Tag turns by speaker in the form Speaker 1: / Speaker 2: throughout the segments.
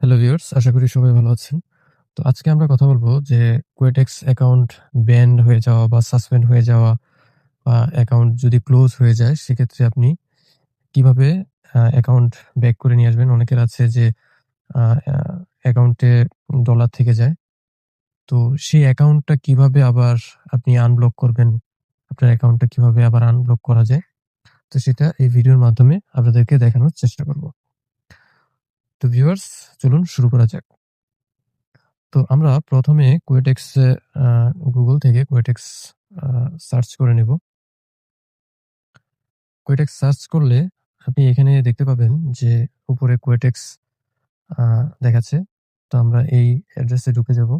Speaker 1: Hello viewers, আশা করি সবাই ভালো আছেন। তো আজকে আমরা কথা বলব যে কোয়েটেক্স অ্যাকাউন্ট ব্যান্ড হয়ে যাওয়া বা সাসপেন্ড হয়ে যাওয়া বা অ্যাকাউন্ট যদি ক্লোজ হয়ে যায় সেক্ষেত্রে আপনি কিভাবে অ্যাকাউন্ট ব্যাক করে নিয়ে আসবেন। অনেকের আছে যে আ আ অ্যাকাউন্টে ডলার থেকে যায়। তো সেই অ্যাকাউন্টটা কিভাবে আবার আপনি আনব্লক করবেন, আপনার অ্যাকাউন্টটা কিভাবে আবার আনব্লক করা যায়। তো সেটা এই ভিডিওর মাধ্যমে আপনাদেরকে দেখানোর চেষ্টা করব। তো ভিউয়ার্স, চলুন শুরু করা যাক। তো আমরা ১ম এ কোয়েটেক্স আ Google থেকে কোয়েটেক্স আ সার্চ করে নিব। কোয়েটেক্স সার্চ করলে আপনি এখানে দেখতে পাবেন যে উপরে কোয়েটেক্স আ দেখাচ্ছে। তো আমরা এই অ্যাড্রেসে ঢুকে যাব।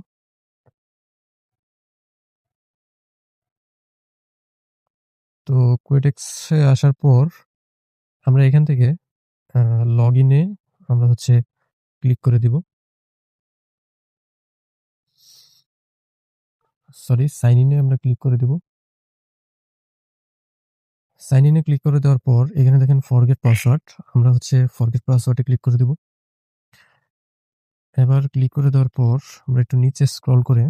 Speaker 1: তো কোয়েটেক্সে আসার পর আমরা এখান থেকে আ লগইন এ আমরা হচ্ছে ক্লিক করে দিব। সরি, সাইন ইন এ আমরা ক্লিক করে দিব। সাইন ইন এ ক্লিক করে দেওয়ার পর এখানে দেখেন ফরগেট পাসওয়ার্ড। আমরা হচ্ছে ফরগেট পাসওয়ার্ড এ ক্লিক করে দিব। এবার ক্লিক করে দেওয়ার পর আমরা একটু নিচে স্ক্রল করে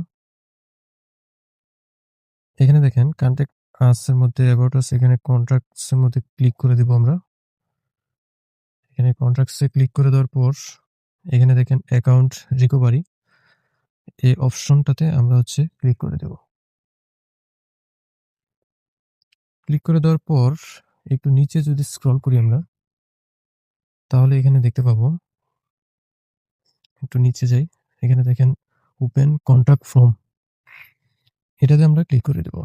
Speaker 1: এখানে দেখেন কনট্যাক্ট আস এর মধ্যে অ্যাবাউট আস এখানে কন্ট্রাক্টস এর মধ্যে ক্লিক করে দিব আমরা। এখানে কন্ট্রাক্টস এ ক্লিক করে দেওয়ার পর এখানে দেখেন অ্যাকাউন্ট রিকভারি এই অপশনটাতে আমরা হচ্ছে ক্লিক করে দেব। ক্লিক করে দেওয়ার পর একটু নিচে যদি স্ক্রল করি আমরা তাহলে এখানে দেখতে পাবো, একটু নিচে যাই। এখানে দেখেন ওপেন কন্ট্রাক্ট ফর্ম, এটাতে আমরা ক্লিক করে দেব।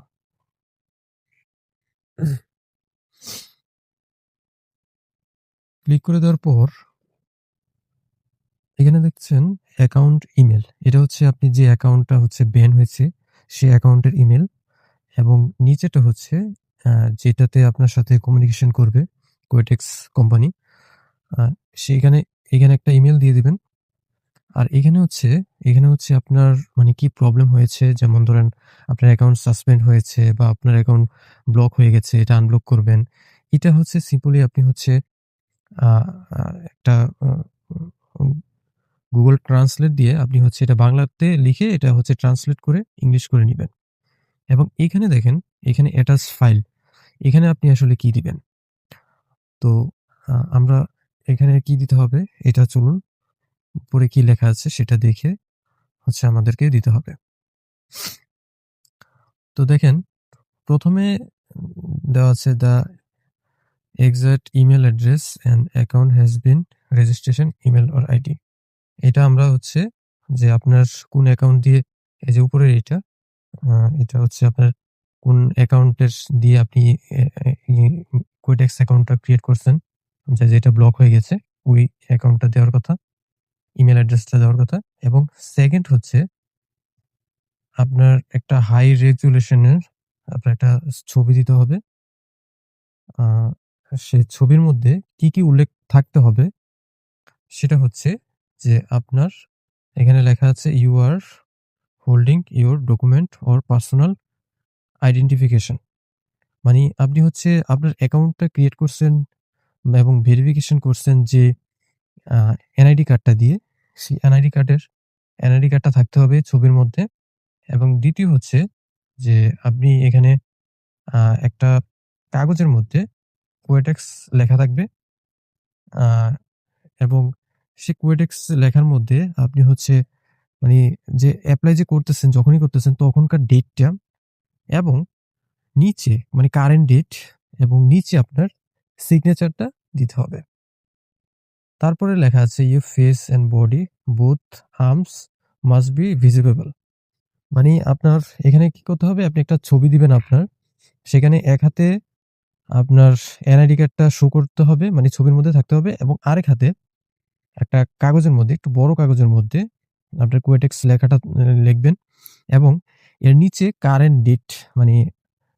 Speaker 1: ক্লিক করে দেওয়ার পর এখানে দেখছেন অ্যাকাউন্ট ইমেল। এটা হচ্ছে আপনি যে অ্যাকাউন্টটা হচ্ছে ব্যান হয়েছে সেই অ্যাকাউন্টের ইমেল এবং নিচেটা হচ্ছে আ যেটাতে আপনার সাথে কমিউনিকেশন করবে কোয়েটেক্স কোম্পানি। আ সেইখানে এখানে একটা ইমেইল দিয়ে দিবেন। আর এখানে হচ্ছে আপনার মানে কি প্রবলেম হয়েছে, যেমন ধরেন আপনার অ্যাকাউন্ট সাসপেন্ড হয়েছে বা আপনার অ্যাকাউন্ট ব্লক হয়ে গেছে, এটা আনব্লক করবেন। এটা হচ্ছে সিম্পলি আপনি হচ্ছে আ আ একটা আ উম Google Translate দিয়ে আপনি হচ্ছে এটা বাংলাতে লিখে এটা হচ্ছে ট্রান্সলেট করে ইংলিশ করে নিবেন। এবং এখানে দেখেন, এখানে অ্যাটাচ ফাইল, এখানে আপনি আসলে কি দিবেন? তো আমরা এখানে কি দিতে হবে এটা চলুন উপরে কি লেখা আছে সেটা দেখে হচ্ছে আমাদেরকে দিতে হবে। তো দেখেন ১ম এ দেওয়া আছে the exact email address and account has been registration email or ID. এটা আমরা হচ্ছে যে আপনার কোন অ্যাকাউন্ট দিয়ে এই যে উপরের আ এটা হচ্ছে আপনার কোন অ্যাকাউন্টের দিয়ে আপনি এ এ ই কোয়েটেক্স অ্যাকাউন্টটা ক্রিয়েট করছেন, যেটা ব্লক হয়ে গেছে, ওই অ্যাকাউন্টটা দেওয়ার কথা, ইমেইল অ্যাড্রেসটা দেওয়ার কথা এবং 2nd হচ্ছে আপনার একটা হাই রেজোলিউশন এর আপনার একটা ছবি দিতে হবে। আ সেই ছবির মধ্যে কি উল্লেখ থাকতে হবে সেটা হচ্ছে যে আপনার এখানে লেখা আছে, "you are holding your document or personal identification." মানে আপনি হচ্ছে আপনার অ্যাকাউন্টটা ক্রিয়েট করছেন এবং ভেরিফিকেশন করছেন যে আ এনআইডি কার্ডটা দিয়ে। সেই এনআইডি কার্ডটা থাকতে হবে ছবির মধ্যে এবং ২য় হচ্ছে যে আপনি এখানে আ একটা কাগজের মধ্যে কোয়েটেক্স লেখা থাকবে। আ এবং সে কোয়েটেক্স লেখার মধ্যে আপনি হচ্ছে মানে যে এপ্লাই যে করতেছেন, যখনই করতেছেন তখনকার ডেটটা এবং নিচে মানে কারেন্ট ডেট এবং নিচে আপনার সিগনেচারটা দিতে হবে। তারপরে লেখা আছে, "your face and body both arms must be visible." মানে আপনার এখানে কি করতে হবে? আপনি একটা ছবি দিবেন আপনার। সেখানে এক হাতে আপনার এনআইডি কার্ডটা শো করতে হবে, মানে ছবির মধ্যে থাকতে হবে এবং আরেক হাতে একটা কাগজের মধ্যে, একটু বড় কাগজের মধ্যে আপনার কোয়েটেক্স লেখাটা লিখবেন এবং এর নিচে কারেন্ট ডেট মানে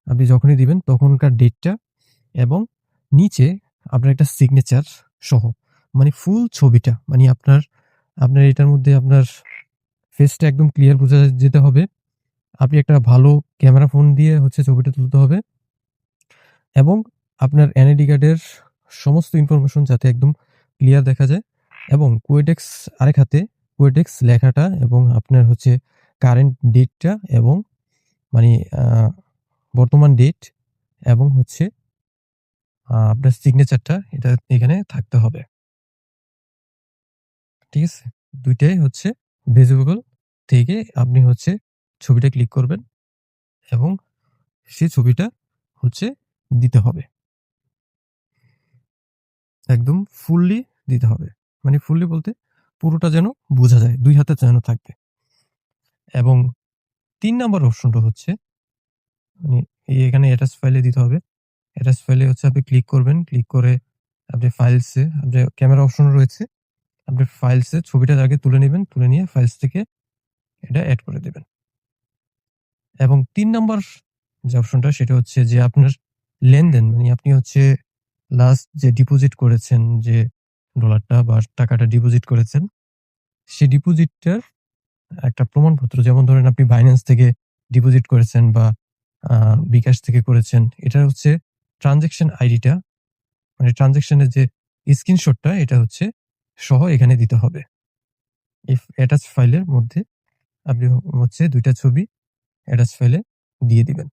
Speaker 1: আপনি যখনই দিবেন তখনকার ডেটটা এবং নিচে আপনার একটা সিগনেচার সহ মানে ফুল ছবিটা মানে আপনার এটার মধ্যে আপনার ফেসটা একদম ক্লিয়ার বোঝা যেতে হবে। আপনি একটা ভালো ক্যামেরা ফোন দিয়ে হচ্ছে ছবিটা তুলতে হবে এবং আপনার এনআইডি কার্ডের সমস্ত ইনফরমেশন যাতে একদম ক্লিয়ার দেখা যায় এবং কোয়েডেক্স আরেক হাতে কোয়েডেক্স লেখাটা এবং আপনার হচ্ছে কারেন্ট ডেটটা এবং মানে বর্তমান ডেট এবং হচ্ছে আপনার সিগনেচারটা এটা এখানে থাকতে হবে। ঠিক আছে? ২ টাই হচ্ছে ভিজিবল থেকে আপনি হচ্ছে ছবিটা ক্লিক করবেন এবং সেই ছবিটা হচ্ছে দিতে হবে। একদম ফুললি দিতে হবে। মানে ফুললি বলতে পুরোটা যেন বোঝা যায়। ২ হাতে যেন থাকবে। এবং ৩ নাম্বার অপশনটা হচ্ছে মানে এখানে অ্যাটাচ ফাইলে দিতে হবে। অ্যাটাচ ফাইলে হচ্ছে আপনি ক্লিক করবেন। ক্লিক করে আপনি ফাইলসে আপনার ক্যামেরা অপশন রয়েছে। আপনি ফাইলসে ছবিটা আগে তুলে নিবেন। তুলে নিয়ে ফাইলস থেকে এটা এড করে দিবেন। এবং ৩ নাম্বার যে অপশনটা সেটা হচ্ছে যে আপনার লেনদেন মানে আপনি হচ্ছে লাস্ট যে ডিপোজিট করেছেন যে ডলারটা বা টাকাটা ডিপোজিট করেছেন, সেই ডিপোজিটটার একটা প্রমাণপত্র যেমন ধরেন আপনি Binance থেকে ডিপোজিট করেছেন বা আ বিকাশ থেকে করেছেন। এটা হচ্ছে ট্রান্সেকশন আইডিটা মানে ট্রান্সেকশনের যে স্ক্রিনশটটা এটা হচ্ছে সহ এখানে দিতে হবে। অ্যাটাচ ফাইলের মধ্যে আপনি হচ্ছে ২ টা ছবি অ্যাটাচ ফাইলে দিয়ে দিবেন।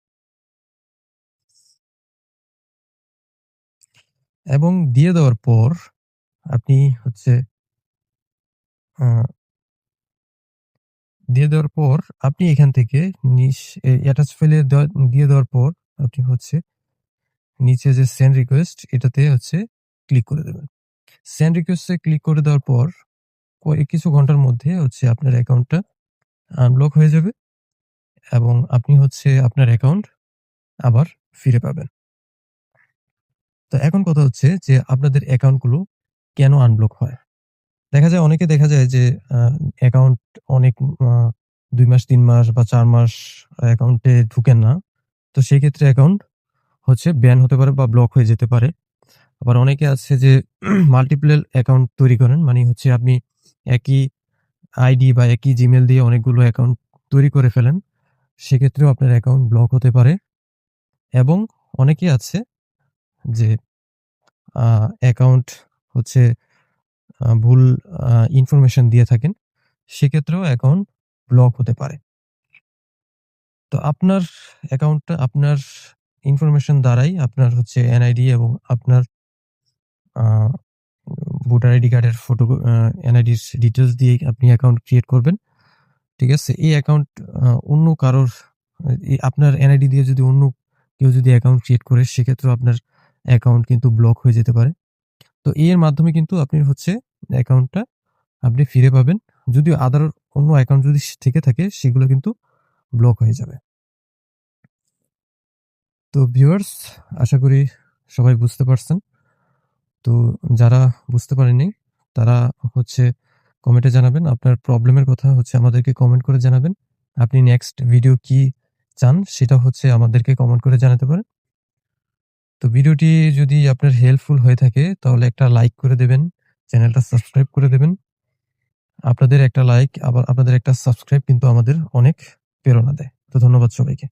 Speaker 1: এবং দিয়ে দেওয়ার পর আপনি হচ্ছে আ দিয়ে দেওয়ার পর আপনি এখান থেকে অ্যাটাচ ফাইলে দিয়ে দেওয়ার পর আপনি হচ্ছে নিচে যে সেন্ড রিকোয়েস্ট এটাতে হচ্ছে ক্লিক করে দেবেন। সেন্ড রিকোয়েস্ট এ ক্লিক করে দেওয়ার পর কিছু ঘন্টার মধ্যে হচ্ছে আপনার অ্যাকাউন্টটা আনব্লক হয়ে যাবে এবং আপনি হচ্ছে আপনার অ্যাকাউন্ট আবার ফিরে পাবেন। তো এখন কথা হচ্ছে যে আপনাদের অ্যাকাউন্ট গুলো কেন আনব্লক হয়? দেখা যায় যে আ অ্যাকাউন্ট অনেক আ ২ মাস, ৩ মাস বা ৪ মাস অ্যাকাউন্টে ঢুকেন না। তো সেক্ষেত্রে অ্যাকাউন্ট হচ্ছে ব্যান হতে পারে বা ব্লক হয়ে যেতে পারে। আবার অনেকে আছে যে মাল্টিপল অ্যাকাউন্ট তৈরি করেন। মানে হচ্ছে আপনি একই আইডি বা একই জিমেইল দিয়ে অনেকগুলো অ্যাকাউন্ট তৈরি করে ফেলেন। সেক্ষেত্রেও আপনার অ্যাকাউন্ট ব্লক হতে পারে এবং অনেকেই আছে যে আ অ্যাকাউন্ট হচ্ছে ভুল ইনফরমেশন দিয়ে থাকেন। সেক্ষেত্রেও অ্যাকাউন্ট ব্লক হতে পারে। তো আপনার অ্যাকাউন্টটা আপনার ইনফরমেশন দ্বারাই আপনার হচ্ছে এনআইডি এবং আপনার আ ভোটার আইডি কার্ডের ফটো এনআইডির ডিটেইলস দিয়েই আপনি অ্যাকাউন্ট ক্রিয়েট করবেন। ঠিক আছে? এই অ্যাকাউন্ট অন্য কারোর আপনার এনআইডি দিয়ে যদি অন্য কেউ যদি অ্যাকাউন্ট ক্রিয়েট করে সেক্ষেত্রেও আপনার অ্যাকাউন্ট কিন্তু ব্লক হয়ে যেতে পারে। তো এর মাধ্যমে কিন্তু আপনি হচ্ছে অ্যাকাউন্টটা আপনি ফিরে পাবেন। যদিও অন্য অ্যাকাউন্ট যদি থেকে থাকে সেগুলো কিন্তু ব্লক হয়ে যাবে। তো ভিউয়ার্স আশা করি সবাই বুঝতে পারছেন। তো যারা বুঝতে পারেননি তারা হচ্ছে কমেন্টে জানাবেন। আপনার প্রবলেমের কথা হচ্ছে আমাদেরকে কমেন্ট করে জানাবেন। আপনি নেক্সট ভিডিও কি চান সেটা হচ্ছে আমাদেরকে কমেন্ট করে জানাতে পারেন। তো ভিডিওটি যদি আপনার হেল্পফুল হয়ে থাকে তাহলে একটা লাইক করে দেবেন, চ্যানেলটা সাবস্ক্রাইব করে দেবেন। আপনাদের একটা লাইক আবার আপনাদের একটা সাবস্ক্রাইব কিন্তু আমাদের অনেক প্রেরণা দেয়। তো ধন্যবাদ সবাইকে।